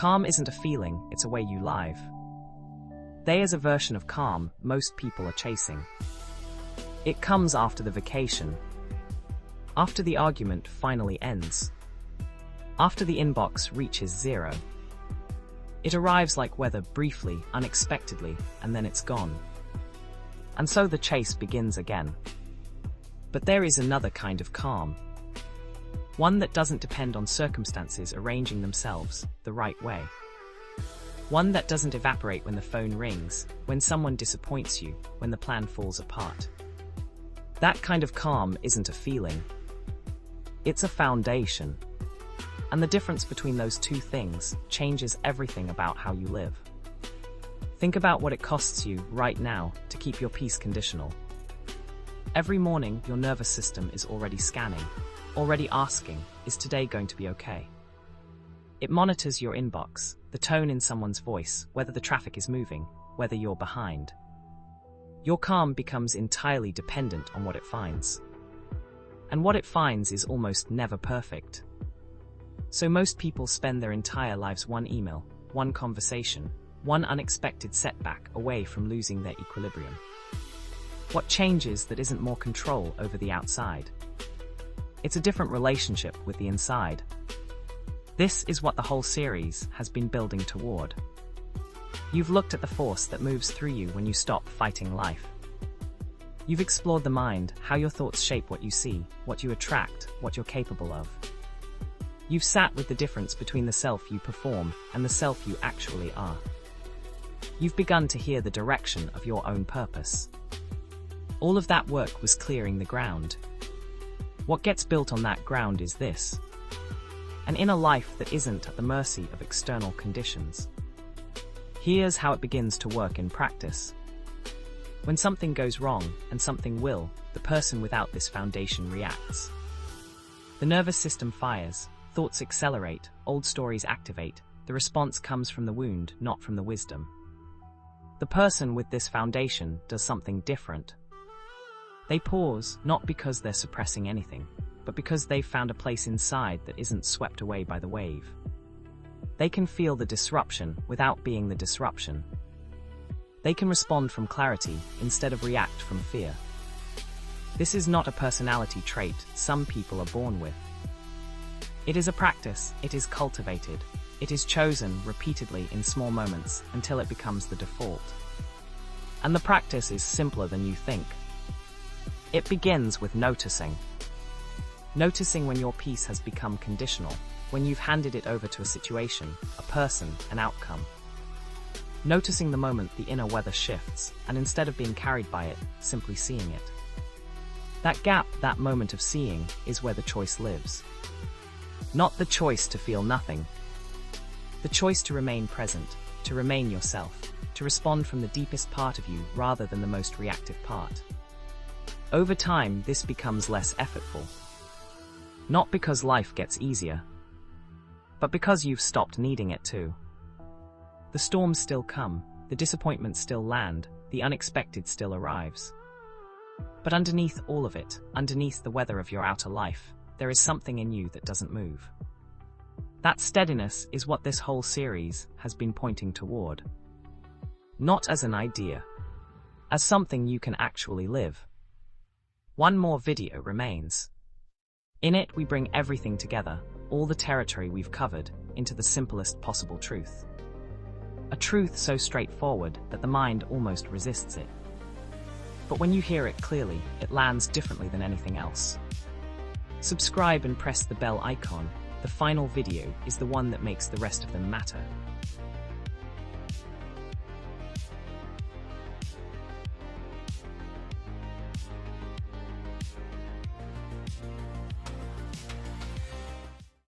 Calm isn't a feeling, it's a way you live. There is a version of calm most people are chasing. It comes after the vacation, after the argument finally ends, after the inbox reaches zero. It arrives like weather, briefly, unexpectedly, and then it's gone. And so the chase begins again. But there is another kind of calm. One that doesn't depend on circumstances arranging themselves the right way. One that doesn't evaporate when the phone rings, when someone disappoints you, when the plan falls apart. That kind of calm isn't a feeling. It's a foundation. And the difference between those two things changes everything about how you live. Think about what it costs you right now to keep your peace conditional. Every morning, your nervous system is already scanning, already asking, is today going to be okay? It monitors your inbox, the tone in someone's voice, whether the traffic is moving, whether you're behind. Your calm becomes entirely dependent on what it finds. And what it finds is almost never perfect. So most people spend their entire lives one email, one conversation, one unexpected setback away from losing their equilibrium. What changes that isn't more control over the outside? It's a different relationship with the inside. This is what the whole series has been building toward. You've looked at the force that moves through you when you stop fighting life. You've explored the mind, how your thoughts shape what you see, what you attract, what you're capable of. You've sat with the difference between the self you perform and the self you actually are. You've begun to hear the direction of your own purpose. All of that work was clearing the ground. What gets built on that ground is this: an inner life that isn't at the mercy of external conditions. Here's how it begins to work in practice. When something goes wrong, and something will, the person without this foundation reacts. The nervous system fires, thoughts accelerate, old stories activate. The response comes from the wound, not from the wisdom. The person with this foundation does something different. They pause, not because they're suppressing anything, but because they've found a place inside that isn't swept away by the wave. They can feel the disruption without being the disruption. They can respond from clarity instead of react from fear. This is not a personality trait some people are born with. It is a practice, it is cultivated, it is chosen repeatedly in small moments until it becomes the default. And the practice is simpler than you think. It begins with noticing. Noticing when your peace has become conditional, when you've handed it over to a situation, a person, an outcome. Noticing the moment the inner weather shifts, and instead of being carried by it, simply seeing it. That gap, that moment of seeing, is where the choice lives. Not the choice to feel nothing. The choice to remain present, to remain yourself, to respond from the deepest part of you rather than the most reactive part. Over time, this becomes less effortful. Not because life gets easier, but because you've stopped needing it to. The storms still come, the disappointments still land, the unexpected still arrives. But underneath all of it, underneath the weather of your outer life, there is something in you that doesn't move. That steadiness is what this whole series has been pointing toward. Not as an idea, as something you can actually live. One more video remains. In it, we bring everything together, all the territory we've covered, into the simplest possible truth. A truth so straightforward that the mind almost resists it. But when you hear it clearly, it lands differently than anything else. Subscribe and press the bell icon. The final video is the one that makes the rest of them matter.